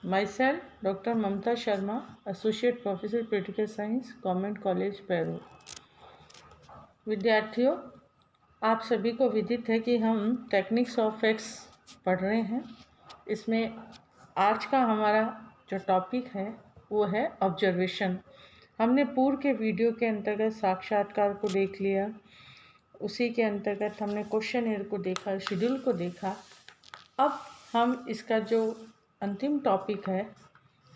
Myself, Dr. Mamta Sharma, Associate Professor Political Science, government college पैरू। विद्यार्थियों, आप सभी को विदित है कि हम टेक्निक्स ऑफ फैक्ट्स पढ़ रहे हैं। इसमें आज का हमारा जो टॉपिक है वो है ऑब्जर्वेशन। हमने पूर्व के वीडियो के अंतर्गत साक्षात्कार को देख लिया, उसी के अंतर्गत हमने क्वेश्चन को देखा, शेड्यूल को देखा। अब हम इसका जो अंतिम टॉपिक है,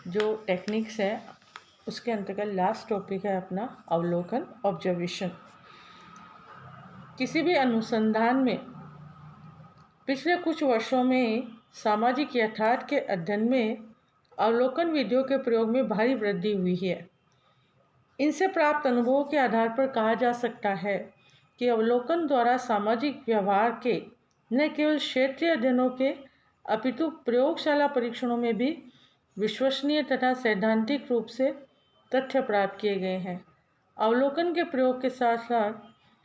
जो टेक्निक्स है, उसके अंतर्गत लास्ट टॉपिक है अपना अवलोकन, ऑब्जर्वेशन। किसी भी अनुसंधान में पिछले कुछ वर्षों में सामाजिक यथार्थ के अध्ययन में अवलोकन विधियों के प्रयोग में भारी वृद्धि हुई है। इनसे प्राप्त अनुभवों के आधार पर कहा जा सकता है कि अवलोकन द्वारा सामाजिक व्यवहार के न केवल क्षेत्रीय अध्ययनों के अपितु प्रयोगशाला परीक्षणों में भी विश्वसनीय तथा सैद्धांतिक रूप से तथ्य प्राप्त किए गए हैं। अवलोकन के प्रयोग के साथ साथ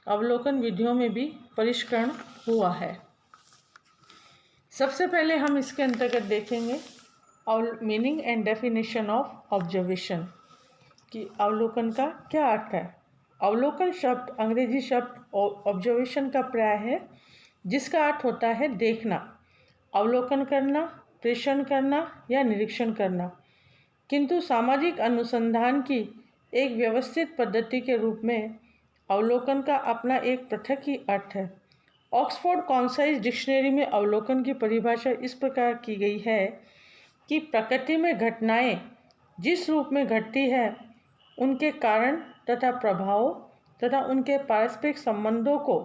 अवलोकन विधियों में भी परिष्करण हुआ है। सबसे पहले हम इसके अंतर्गत देखेंगे meaning and definition of observation, कि अवलोकन का क्या अर्थ है। अवलोकन शब्द अंग्रेजी शब्द ऑब्जर्वेशन का पर्याय है, जिसका अर्थ होता है देखना, अवलोकन करना, प्रेषण करना या निरीक्षण करना। किंतु सामाजिक अनुसंधान की एक व्यवस्थित पद्धति के रूप में अवलोकन का अपना एक पृथक ही अर्थ है। ऑक्सफोर्ड कॉन्साइज डिक्शनरी में अवलोकन की परिभाषा इस प्रकार की गई है कि प्रकृति में घटनाएं जिस रूप में घटती है, उनके कारण तथा प्रभावों तथा उनके पारस्परिक संबंधों को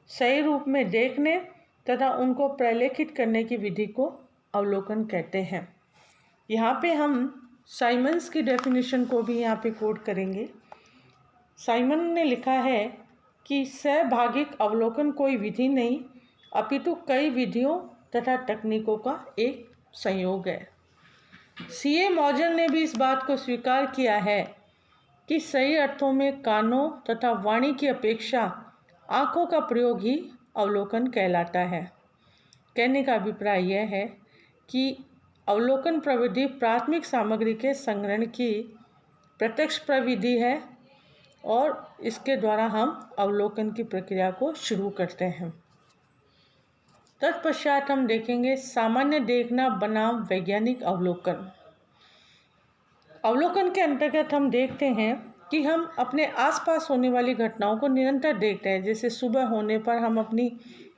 सही रूप में देखने तथा उनको प्रलेखित करने की विधि को अवलोकन कहते हैं। यहाँ पे हम साइमन्स की डेफिनेशन को भी यहाँ पे कोट करेंगे। साइमन ने लिखा है कि सहभागिक अवलोकन कोई विधि नहीं, अपितु कई विधियों तथा तकनीकों का एक संयोग है। C.A. मॉजर ने भी इस बात को स्वीकार किया है कि सही अर्थों में कानों तथा वाणी की अपेक्षा आँखों का प्रयोग ही अवलोकन कहलाता है। कहने का अभिप्राय यह है कि अवलोकन प्रविधि प्राथमिक सामग्री के संग्रहण की प्रत्यक्ष प्रविधि है और इसके द्वारा हम अवलोकन की प्रक्रिया को शुरू करते हैं। तत्पश्चात हम देखेंगे सामान्य देखना बनाम वैज्ञानिक अवलोकन। अवलोकन के अंतर्गत हम देखते हैं कि हम अपने आसपास होने वाली घटनाओं को निरंतर देखते हैं। जैसे सुबह होने पर हम अपनी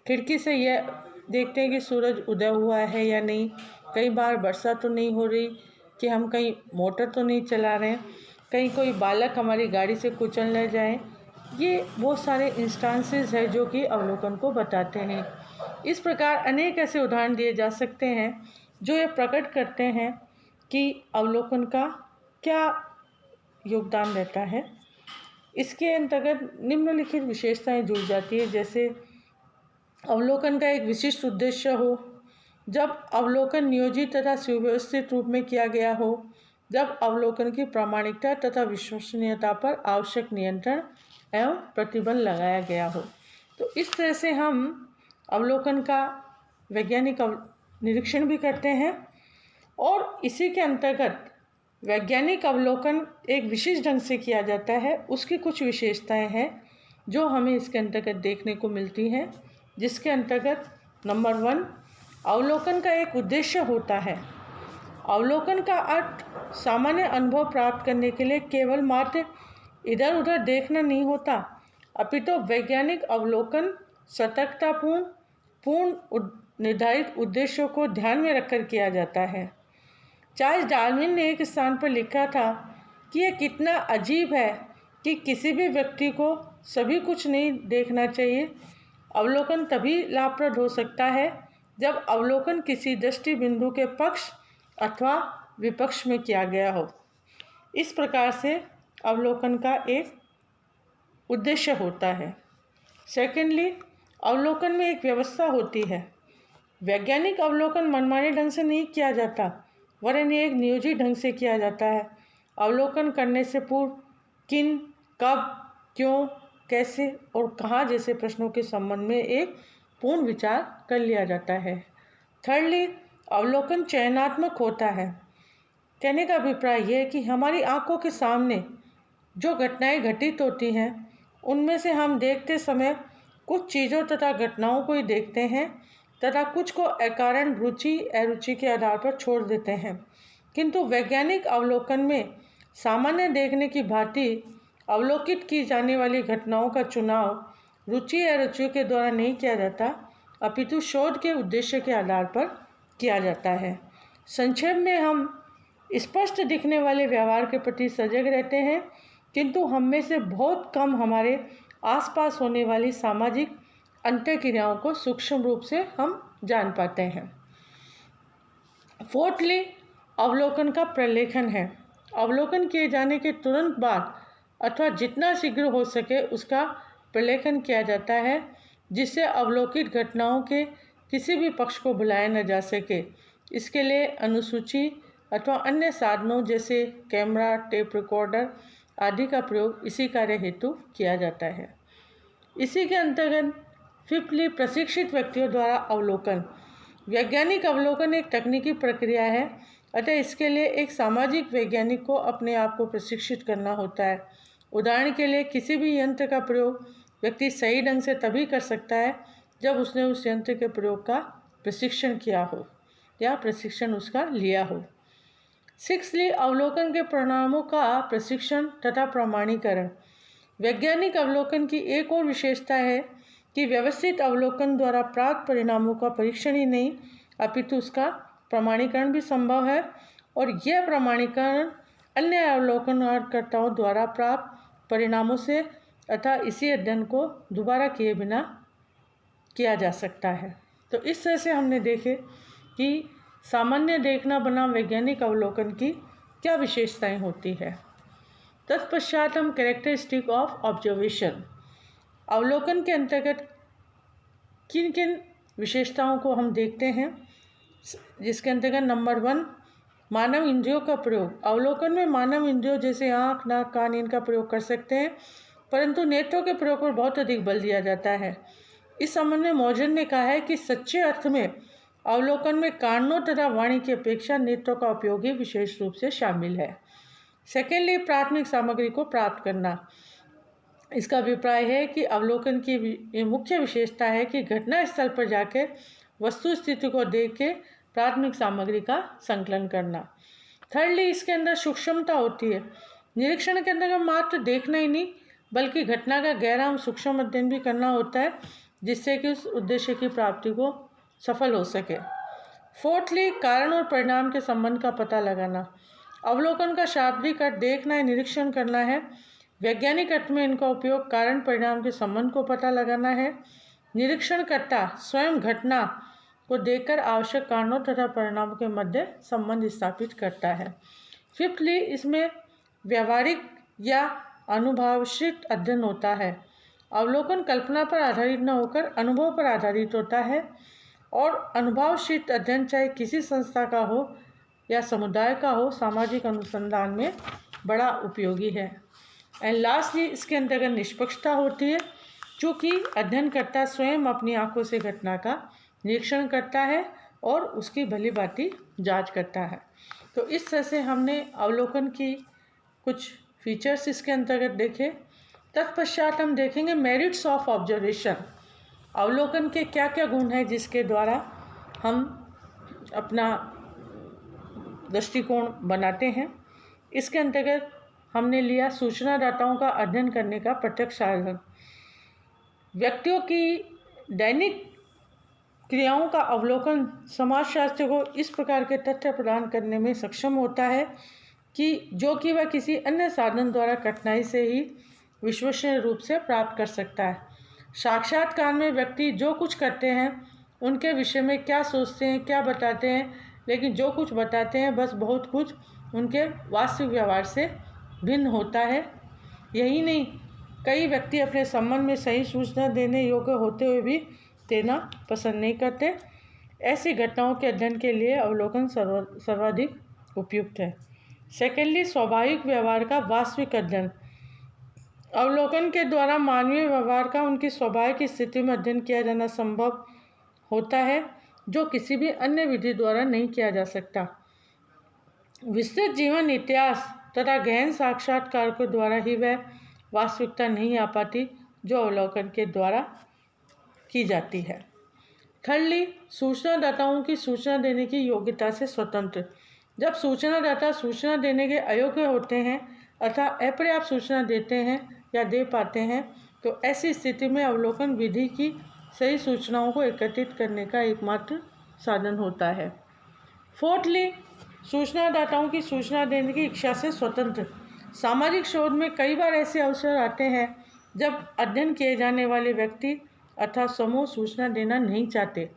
खिड़की से यह देखते हैं कि सूरज उदय हुआ है या नहीं, कई बार वर्षा तो नहीं हो रही, कि हम कहीं मोटर तो नहीं चला रहे हैं, कहीं कोई बालक हमारी गाड़ी से कुचल न जाए। ये बहुत सारे इंस्टांसेस है जो कि अवलोकन को बताते हैं। इस प्रकार अनेक ऐसे उदाहरण दिए जा सकते हैं जो ये प्रकट करते हैं कि अवलोकन का क्या योगदान रहता है। इसके अंतर्गत निम्नलिखित विशेषताएं जुड़ जाती है। जैसे अवलोकन का एक विशिष्ट उद्देश्य हो, जब अवलोकन नियोजित तथा सुव्यवस्थित रूप में किया गया हो, जब अवलोकन की प्रामाणिकता तथा विश्वसनीयता पर आवश्यक नियंत्रण एवं प्रतिबंध लगाया गया हो। तो इस तरह से हम अवलोकन का वैज्ञानिक निरीक्षण भी करते हैं और इसी के अंतर्गत वैज्ञानिक अवलोकन एक विशेष ढंग से किया जाता है। उसकी कुछ विशेषताएं हैं जो हमें इसके अंतर्गत देखने को मिलती हैं, जिसके अंतर्गत नंबर 1, अवलोकन का एक उद्देश्य होता है। अवलोकन का अर्थ सामान्य अनुभव प्राप्त करने के लिए केवल मात्र इधर उधर देखना नहीं होता, अपितु वैज्ञानिक अवलोकन सतर्कतापूर्ण निर्धारित उद्देश्यों को ध्यान में रखकर किया जाता है। चार्ल्स डार्विन ने एक स्थान पर लिखा था कि यह कितना अजीब है कि किसी भी व्यक्ति को सभी कुछ नहीं देखना चाहिए। अवलोकन तभी लाभप्रद हो सकता है जब अवलोकन किसी दृष्टि बिंदु के पक्ष अथवा विपक्ष में किया गया हो। इस प्रकार से अवलोकन का एक उद्देश्य होता है। सेकेंडली, अवलोकन में एक व्यवस्था होती है। वैज्ञानिक अवलोकन मनमाने ढंग से नहीं किया जाता, वरन एक नियोजित ढंग से किया जाता है। अवलोकन करने से पूर्व किन, कब, क्यों, कैसे और कहाँ जैसे प्रश्नों के संबंध में एक पूर्ण विचार कर लिया जाता है। थर्डली, अवलोकन चयनात्मक होता है। कहने का अभिप्राय यह है कि हमारी आंखों के सामने जो घटनाएं घटित होती हैं उनमें से हम देखते समय कुछ चीज़ों तथा घटनाओं को ही देखते हैं तथा कुछ को अकारण रुचि अरुचि के आधार पर छोड़ देते हैं। किंतु वैज्ञानिक अवलोकन में सामान्य देखने की भांति अवलोकित की जाने वाली घटनाओं का चुनाव रुचि अरुचि के द्वारा नहीं किया जाता, अपितु शोध के उद्देश्य के आधार पर किया जाता है। संक्षेप में हम स्पष्ट दिखने वाले व्यवहार के प्रति सजग रहते हैं, किंतु हम में से बहुत कम हमारे आसपास होने वाली सामाजिक अंतःक्रियाओं को सूक्ष्म रूप से हम जान पाते हैं। फोर्थली, अवलोकन का प्रलेखन है। अवलोकन किए जाने के तुरंत बाद अथवा जितना शीघ्र हो सके उसका प्रलेखन किया जाता है, जिससे अवलोकित घटनाओं के किसी भी पक्ष को भुलाया न जा सके। इसके लिए अनुसूची अथवा अन्य साधनों जैसे कैमरा, टेप रिकॉर्डर आदि का प्रयोग इसी कार्य हेतु किया जाता है। इसी के अंतर्गत फिफ्थली, प्रशिक्षित व्यक्तियों द्वारा अवलोकन। वैज्ञानिक अवलोकन एक तकनीकी प्रक्रिया है, अतः इसके लिए एक सामाजिक वैज्ञानिक को अपने आप को प्रशिक्षित करना होता है। उदाहरण के लिए किसी भी यंत्र का प्रयोग व्यक्ति सही ढंग से तभी कर सकता है जब उसने उस यंत्र के प्रयोग का प्रशिक्षण किया हो या प्रशिक्षण उसका लिया हो। सिक्सथली, अवलोकन के परिणामों का प्रशिक्षण तथा प्रमाणीकरण। वैज्ञानिक अवलोकन की एक और विशेषता है कि व्यवस्थित अवलोकन द्वारा प्राप्त परिणामों का परीक्षण ही नहीं अपितु उसका प्रमाणीकरण भी संभव है, और यह प्रमाणीकरण अन्य अवलोकनकर्ताओं द्वारा प्राप्त परिणामों से अतः इसी अध्ययन को दोबारा किए बिना किया जा सकता है। तो इस तरह से हमने देखे कि सामान्य देखना बनाम वैज्ञानिक अवलोकन की क्या विशेषताएं होती है। तत्पश्चात हम कैरेक्टरिस्टिक ऑफ ऑब्जर्वेशन, अवलोकन के अंतर्गत किन किन विशेषताओं को हम देखते हैं, जिसके अंतर्गत नंबर 1, मानव इंद्रियों का प्रयोग। अवलोकन में मानव इंद्रियों जैसे आँख, नाक, कान इनका प्रयोग कर सकते हैं, परंतु नेत्रों के प्रयोग पर बहुत अधिक बल दिया जाता है। इस संबंध में मॉर्जन ने कहा है कि सच्चे अर्थ में अवलोकन में कानों तथा वाणी की अपेक्षा नेत्रों का उपयोग ही विशेष रूप से शामिल है। सेकेंडली, प्राथमिक सामग्री को प्राप्त करना। इसका अभिप्राय है कि अवलोकन की मुख्य विशेषता है कि घटना स्थल पर जाकर वस्तु स्थिति को देख के प्राथमिक सामग्री का संकलन करना। थर्डली, इसके अंदर सूक्ष्मता होती है। निरीक्षण के अंदर मात्र देखना ही नहीं बल्कि घटना का गहरा और सूक्ष्म अध्ययन भी करना होता है, जिससे कि उस उद्देश्य की प्राप्ति को सफल हो सके। फोर्थली, कारण और परिणाम के संबंध का पता लगाना। अवलोकन का शाब्दिक अर्थ देखना है, निरीक्षण करना है। वैज्ञानिक अर्थ में इनका उपयोग कारण परिणाम के संबंध को पता लगाना है। निरीक्षणकर्ता स्वयं घटना को देखकर आवश्यक कारणों तथा परिणामों के मध्य संबंध स्थापित करता है। फिफ्थली, इसमें व्यवहारिक या अनुभवाश्रित अध्ययन होता है। अवलोकन कल्पना पर आधारित न होकर अनुभव पर आधारित होता है, और अनुभवाश्रित अध्ययन चाहे किसी संस्था का हो या समुदाय का हो, सामाजिक अनुसंधान में बड़ा उपयोगी है। एंड लास्टली, इसके अंतर्गत निष्पक्षता होती है, चूँकि अध्ययनकर्ता स्वयं अपनी आंखों से घटना का निरीक्षण करता है और उसकी भली भांति जांच करता है। तो इस तरह से हमने अवलोकन की कुछ फीचर्स इसके अंतर्गत देखे। तत्पश्चात हम देखेंगे मेरिट्स ऑफ ऑब्जर्वेशन। अवलोकन के क्या क्या गुण हैं जिसके द्वारा हम अपना दृष्टिकोण बनाते हैं। इसके अंतर्गत हमने लिया सूचनादाताओं का अध्ययन करने का प्रत्यक्ष साधन। व्यक्तियों की दैनिक क्रियाओं का अवलोकन समाजशास्त्र को इस प्रकार के तथ्य प्रदान करने में सक्षम होता है कि जो कि वह किसी अन्य साधन द्वारा कठिनाई से ही विश्वसनीय रूप से प्राप्त कर सकता है। साक्षात्कार में व्यक्ति जो कुछ करते हैं उनके विषय में क्या सोचते हैं, क्या बताते हैं, लेकिन जो कुछ बताते हैं बस बहुत कुछ उनके वास्तविक व्यवहार से भिन्न होता है। यही नहीं, कई व्यक्ति अपने संबंध में सही सूचना देने योग्य होते हुए भी देना पसंद नहीं करते। ऐसी घटनाओं के अध्ययन के लिए अवलोकन सर्वाधिक उपयुक्त है। सेकेंडली, स्वाभाविक व्यवहार का वास्तविक अध्ययन। अवलोकन के द्वारा मानवीय व्यवहार का उनकी स्वाभाविक स्थिति में अध्ययन किया जाना संभव होता है, जो किसी भी अन्य विधि द्वारा नहीं किया जा सकता। विस्तृत जीवन इतिहास तथा गहन साक्षात्कार के द्वारा ही वह वास्तविकता नहीं आ पाती जो अवलोकन के द्वारा की जाती है। थर्डली, सूचनादाताओं की सूचना देने की योग्यता से स्वतंत्र। जब सूचनादाता सूचना देने के अयोग्य होते हैं अथवा अपर्याप्त सूचना देते हैं या दे पाते हैं तो ऐसी स्थिति में अवलोकन विधि की सही सूचनाओं को एकत्रित करने का एकमात्र साधन होता है। फोर्थली, सूचनादाताओं की सूचना देने की इच्छा से स्वतंत्र। सामाजिक शोध में कई बार ऐसे अवसर आते हैं जब अध्ययन किए जाने वाले व्यक्ति अथवा समूह सूचना देना नहीं चाहते।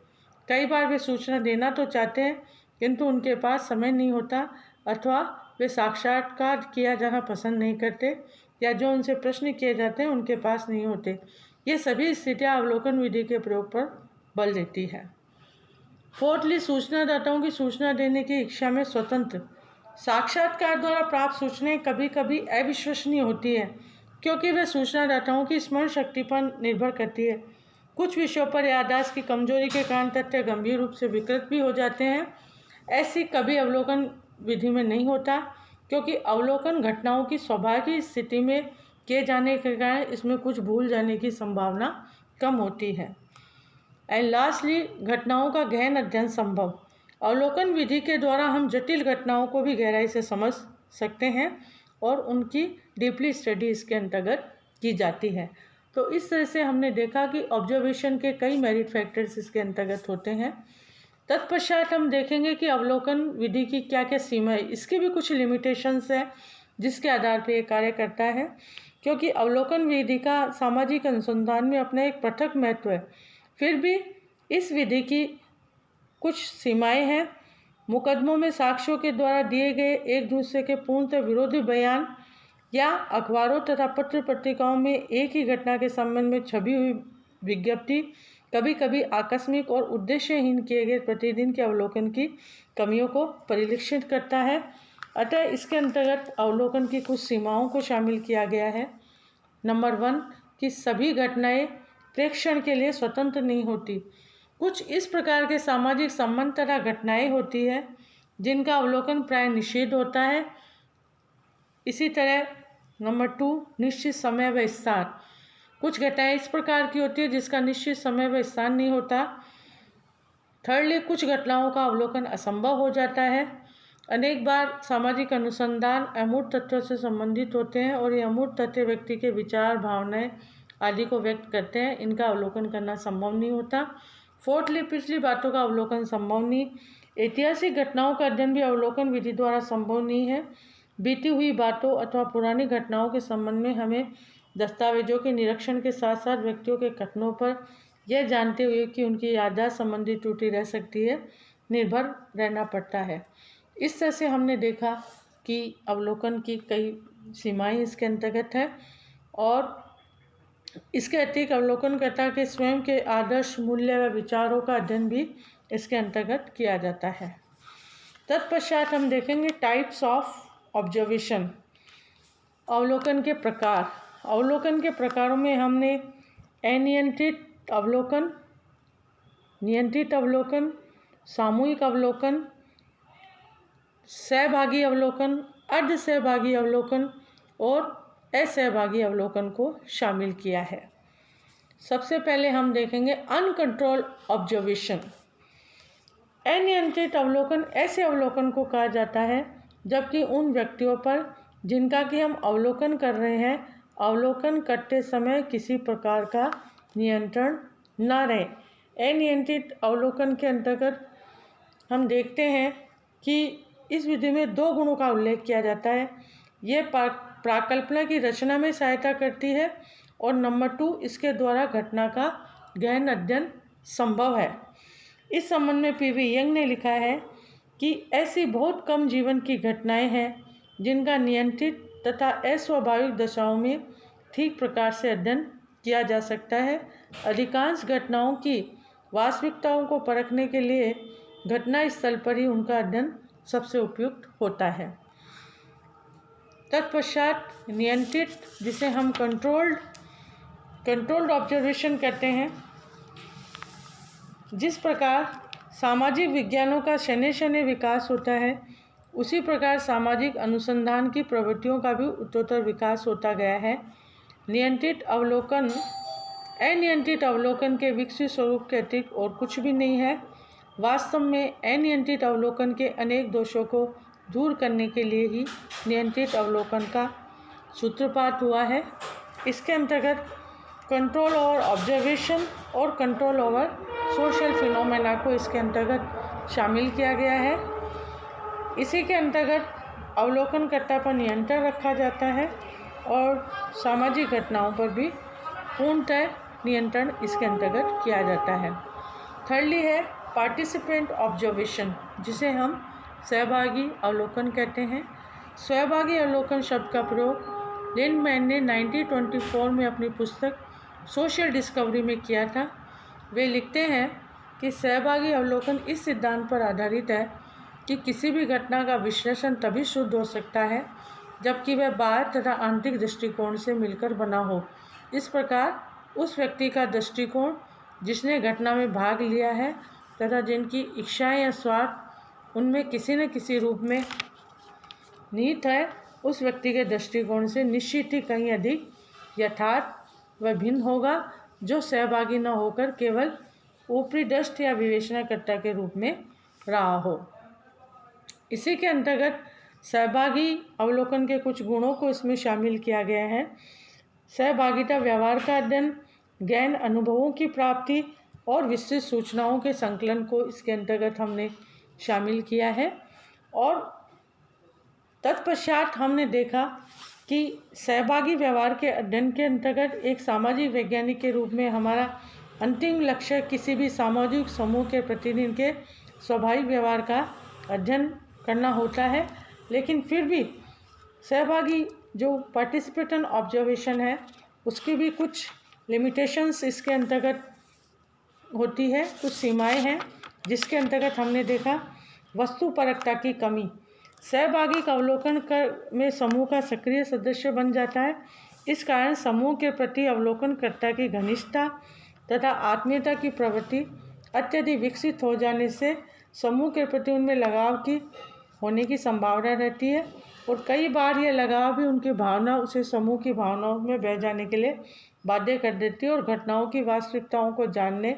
कई बार वे सूचना देना तो चाहते हैं किंतु उनके पास समय नहीं होता अथवा वे साक्षात्कार किया जाना पसंद नहीं करते या जो उनसे प्रश्न किए जाते हैं उनके पास नहीं होते। ये सभी स्थितियाँ अवलोकन विधि के प्रयोग पर बल देती है। फोर्थली, सूचनादाताओं की सूचना देने की इच्छा में स्वतंत्र। साक्षात्कार द्वारा प्राप्त सूचनाएं कभी कभी अविश्वसनीय होती है क्योंकि वे सूचनादाताओं की स्मरण शक्ति पर निर्भर करती है। कुछ विषयों पर याददाश्त की कमजोरी के कारण तथ्य गंभीर रूप से विकृत भी हो जाते हैं। ऐसी कभी अवलोकन विधि में नहीं होता क्योंकि अवलोकन घटनाओं की स्वाभाविक स्थिति में किए जाने के कारण इसमें कुछ भूल जाने की संभावना कम होती है। एंड लास्टली, घटनाओं का गहन अध्ययन संभव। अवलोकन विधि के द्वारा हम जटिल घटनाओं को भी गहराई से समझ सकते हैं और उनकी डीपली स्टडी इसके अंतर्गत की जाती है। तो इस तरह से हमने देखा कि ऑब्जर्वेशन के कई मेरिट फैक्टर्स इसके अंतर्गत होते हैं। तत्पश्चात हम देखेंगे कि अवलोकन विधि की क्या क्या सीमा है। इसकी भी कुछ लिमिटेशंस है जिसके आधार पर ये कार्य करता है क्योंकि अवलोकन विधि का सामाजिक अनुसंधान में अपना एक पृथक महत्व है। फिर भी इस विधि की कुछ सीमाएं हैं। मुकदमों में साक्ष्यों के द्वारा दिए गए एक दूसरे के पूर्णतः विरोधी बयान या अखबारों तथा पत्र पत्रिकाओं में एक ही घटना के संबंध में छपी हुई विज्ञप्ति कभी कभी आकस्मिक और उद्देश्यहीन किए गए प्रतिदिन के अवलोकन की कमियों को परिलक्षित करता है। अतः इसके अंतर्गत अवलोकन की कुछ सीमाओं को शामिल किया गया है। नंबर 1 कि सभी घटनाएं प्रेक्षण के लिए स्वतंत्र नहीं होती। कुछ इस प्रकार के सामाजिक संबंध तथा घटनाएं होती है जिनका अवलोकन प्राय निषेध होता है। इसी तरह नंबर 2 निश्चित समय व स्थान। कुछ घटनाएं इस प्रकार की होती है जिसका निश्चित समय व स्थान नहीं होता। थर्डली, कुछ घटनाओं का अवलोकन असंभव हो जाता है। अनेक बार सामाजिक अनुसंधान अमूर्त तथ्यों से संबंधित होते हैं और ये अमूर्त तथ्य व्यक्ति के विचार, भावनाएं आदि को व्यक्त करते हैं। इनका अवलोकन करना संभव नहीं होता। फोर्थली, पिछली बातों का अवलोकन संभव नहीं। ऐतिहासिक घटनाओं का अध्ययन भी अवलोकन विधि द्वारा संभव नहीं है। बीती हुई बातों अथवा पुरानी घटनाओं के संबंध में हमें दस्तावेजों के निरीक्षण के साथ साथ व्यक्तियों के कथनों पर यह जानते हुए कि उनकी याददाश्त संबंधी त्रुटि रह सकती है निर्भर रहना पड़ता है। इस तरह से हमने देखा कि अवलोकन की कई सीमाएं इसके अंतर्गत है और इसके अतिरिक्त अवलोकनकर्ता के स्वयं के आदर्श, मूल्य व विचारों का अध्ययन भी इसके अंतर्गत किया जाता है। तत्पश्चात हम देखेंगे टाइप्स ऑफ ऑब्जर्वेशन। अवलोकन के प्रकार। अवलोकन के प्रकारों में हमने अनियंत्रित अवलोकन, नियंत्रित अवलोकन, सामूहिक अवलोकन, सहभागी अवलोकन, अर्ध सहभागी अवलोकन और असहभागी अवलोकन को शामिल किया है। सबसे पहले हम देखेंगे अनकंट्रोल्ड ऑब्जर्वेशन। अनियंत्रित अवलोकन ऐसे अवलोकन को कहा जाता है जबकि उन व्यक्तियों पर जिनका कि हम अवलोकन कर रहे हैं अवलोकन करते समय किसी प्रकार का नियंत्रण न रहे। अनियंत्रित अवलोकन के अंतर्गत हम देखते हैं कि इस विधि में 2 गुणों का उल्लेख किया जाता है। ये प्राकल्पना की रचना में सहायता करती है और नंबर 2 इसके द्वारा घटना का गहन अध्ययन संभव है। इस संबंध में पीवी यंग ने लिखा है कि ऐसी बहुत कम जीवन की घटनाएं हैं जिनका नियंत्रित तथा अस्वाभाविक दशाओं में ठीक प्रकार से अध्ययन किया जा सकता है। अधिकांश घटनाओं की वास्तविकताओं को परखने के लिए घटना स्थल पर ही उनका अध्ययन सबसे उपयुक्त होता है। तत्पश्चात नियंत्रित, जिसे हम कंट्रोल्ड ऑब्जर्वेशन कहते हैं। जिस प्रकार सामाजिक विज्ञानों का शनै शनै विकास होता है उसी प्रकार सामाजिक अनुसंधान की प्रवृत्तियों का भी उत्तरोत्तर विकास होता गया है। नियंत्रित अवलोकन अनियंत्रित अवलोकन के विकसित स्वरूप के अतिरिक्त और कुछ भी नहीं है। वास्तव में अनियंत्रित अवलोकन के अनेक दोषों को दूर करने के लिए ही नियंत्रित अवलोकन का सूत्रपात हुआ है। इसके अंतर्गत कंट्रोल ओवर ऑब्जर्वेशन और कंट्रोल ओवर सोशल फिनोमेना को इसके अंतर्गत शामिल किया गया है। इसी के अंतर्गत अवलोकनकर्ता पर नियंत्रण रखा जाता है और सामाजिक घटनाओं पर भी पूर्णतः नियंत्रण इसके अंतर्गत किया जाता है। थर्डली है पार्टिसिपेंट ऑब्जर्वेशन, जिसे हम सहभागी अवलोकन कहते हैं। सहभागी अवलोकन शब्द का प्रयोग लिंडमैन ने 1924 में अपनी पुस्तक सोशल डिस्कवरी में किया था। वे लिखते हैं कि सहभागी अवलोकन इस सिद्धांत पर आधारित है कि किसी भी घटना का विश्लेषण तभी शुद्ध हो सकता है जबकि वह बाह्य तथा आंतरिक दृष्टिकोण से मिलकर बना हो। इस प्रकार उस व्यक्ति का दृष्टिकोण जिसने घटना में भाग लिया है तथा जिनकी इच्छाएं या स्वार्थ उनमें किसी न किसी रूप में निहित है, उस व्यक्ति के दृष्टिकोण से निश्चित ही कहीं अधिक यथार्थ व भिन्न होगा, जो सहभागी न होकर केवल ऊपरी दृष्ट या विवेचनाकर्ता के रूप में रहा हो। इसी के अंतर्गत सहभागी अवलोकन के कुछ गुणों को इसमें शामिल किया गया है। सहभागिता व्यवहार का अध्ययन, ज्ञान अनुभवों की प्राप्ति और विस्तृत सूचनाओं के संकलन को इसके अंतर्गत हमने शामिल किया है। और तत्पश्चात हमने देखा कि सहभागी व्यवहार के अध्ययन के अंतर्गत एक सामाजिक वैज्ञानिक के रूप में हमारा अंतिम लक्ष्य किसी भी सामाजिक समूह के प्रतिनिधि के स्वाभाविक व्यवहार का अध्ययन करना होता है। लेकिन फिर भी सहभागी जो पार्टिसिपेटन ऑब्जर्वेशन है उसकी भी कुछ लिमिटेशंस इसके अंतर्गत होती है, कुछ सीमाएं हैं, जिसके अंतर्गत हमने देखा वस्तुपरकता की कमी। सहभागी का अवलोकन में समूह का सक्रिय सदस्य बन जाता है। इस कारण समूह के प्रति अवलोकनकर्ता की घनिष्ठता तथा आत्मीयता की प्रवृत्ति अत्यधिक विकसित हो जाने से समूह के प्रति उनमें लगाव की होने की संभावना रहती है और कई बार यह लगाव भी उनकी भावना उसे समूह की भावनाओं में बह जाने के लिए बाध्य कर देती है और घटनाओं की वास्तविकताओं को जानने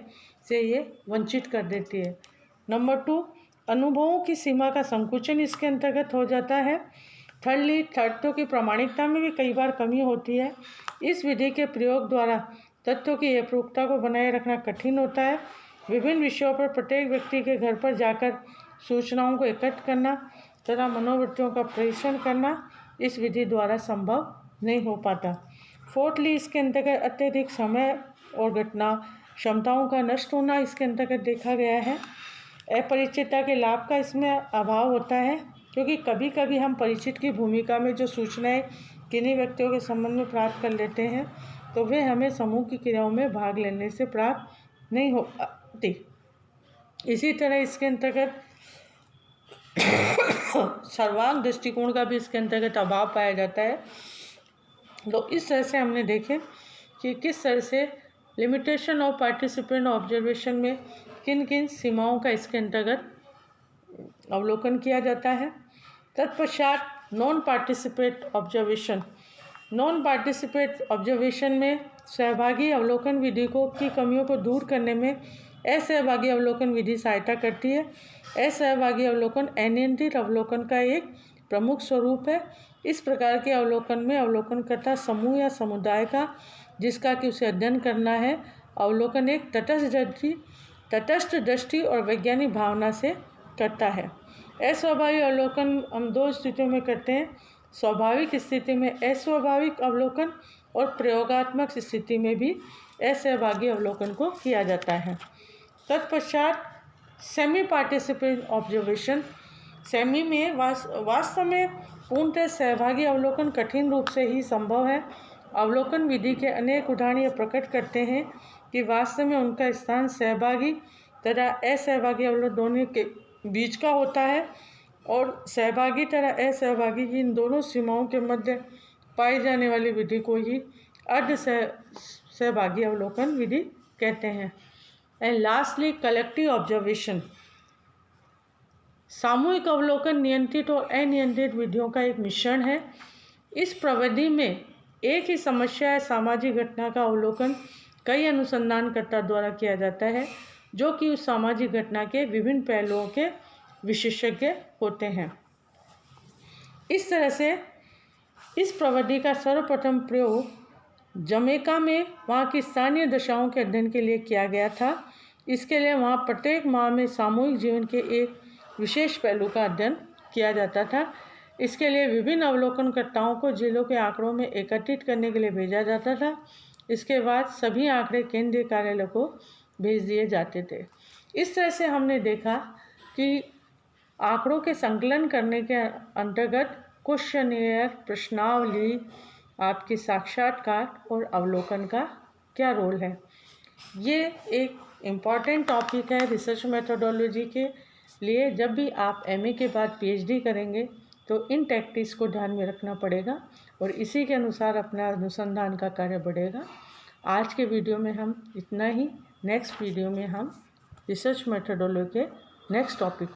से ये वंचित कर देती है। नंबर 2, अनुभवों की सीमा का संकुचन इसके अंतर्गत हो जाता है। थर्डली, तथ्यों की प्रामाणिकता में भी कई बार कमी होती है। इस विधि के प्रयोग द्वारा तथ्यों की एकरूपता को बनाए रखना कठिन होता है। विभिन्न विषयों पर प्रत्येक व्यक्ति के घर पर जाकर सूचनाओं को एकत्र करना तथा मनोवृत्तियों का परीक्षण करना इस विधि द्वारा संभव नहीं हो पाता। फोर्थली, इसके अंतर्गत अत्यधिक समय और घटना क्षमताओं का नष्ट होना इसके अंतर्गत देखा गया है। अपरिचितता के लाभ का इसमें अभाव होता है, क्योंकि कभी कभी हम परिचित की भूमिका में जो सूचनाएं किन्हीं व्यक्तियों के संबंध में प्राप्त कर लेते हैं तो वे हमें समूह की क्रियाओं में भाग लेने से प्राप्त नहीं हो पाती। इसी तरह इसके अंतर्गत सर्वांग दृष्टिकोण का भी इसके अंतर्गत अभाव पाया जाता है। तो इस तरह से हमने देखे कि किस तरह से लिमिटेशन ऑफ पार्टिसिपेंट ऑब्जर्वेशन में किन किन सीमाओं का इसके अंतर्गत अवलोकन किया जाता है। तत्पश्चात non participate observation. Non participate observation में सहभागी अवलोकन विधि की कमियों को दूर करने में असहभागी अवलोकन विधि सहायता करती है। असहभागी अवलोकन अनियंत्रित अवलोकन का एक प्रमुख स्वरूप है। इस प्रकार के अवलोकन में अवलोकनकर्ता समूह या समुदाय का जिसका कि उसे अध्ययन करना है अवलोकन एक तटस्थ दृष्टि और वैज्ञानिक भावना से करता है। अस्वाभाविक अवलोकन हम दो स्थितियों में करते हैं। स्वाभाविक स्थिति में अस्वाभाविक अवलोकन और प्रयोगात्मक स्थिति में भी असहभागी अवलोकन को किया जाता है। तत्पश्चात सेमी पार्टिसिपेंट ऑब्जर्वेशन। सेमी में वास्तव में पूर्णतः सहभागी अवलोकन कठिन रूप से ही संभव है। अवलोकन विधि के अनेक उदाहरण यह प्रकट करते हैं कि वास्तव में उनका स्थान सहभागी तथा असहभागी अवलोकन दोनों के बीच का होता है और सहभागी तथा असहभागी की इन दोनों सीमाओं के मध्य पाई जाने वाली विधि को ही अर्ध सहभागी अवलोकन विधि कहते हैं। And lastly collective observation. सामूहिक अवलोकन नियंत्रित और अनियंत्रित विधियों का एक मिश्रण है। इस प्रविधि में एक ही समस्या या सामाजिक घटना का अवलोकन कई अनुसंधानकर्ता द्वारा किया जाता है, जो कि उस सामाजिक घटना के विभिन्न पहलुओं के विशेषज्ञ होते हैं। इस तरह से इस प्रविधि का सर्वप्रथम प्रयोग जमैका में वहाँ की स्थानीय दशाओं के अध्ययन के लिए किया गया था। इसके लिए वहाँ प्रत्येक माह में सामूहिक जीवन के एक विशेष पहलू का अध्ययन किया जाता था। इसके लिए विभिन्न अवलोकनकर्ताओं को जिलों के आंकड़ों में एकत्रित करने के लिए भेजा जाता था। इसके बाद सभी आंकड़े केंद्रीय कार्यालय को भेज दिए जाते थे। इस तरह से हमने देखा कि आंकड़ों के संकलन करने के अंतर्गत क्वेश्चनियर, प्रश्नावली, आपके साक्षात्कार और अवलोकन का क्या रोल है। ये एक इम्पॉर्टेंट टॉपिक है रिसर्च मेथोडोलॉजी के लिए। जब भी आप एमए के बाद पीएचडी करेंगे तो इन टैक्टिक्स को ध्यान में रखना पड़ेगा और इसी के अनुसार अपना अनुसंधान का कार्य बढ़ेगा। आज के वीडियो में हम इतना ही। नेक्स्ट वीडियो में हम रिसर्च मेथोडोलॉजी के नेक्स्ट टॉपिक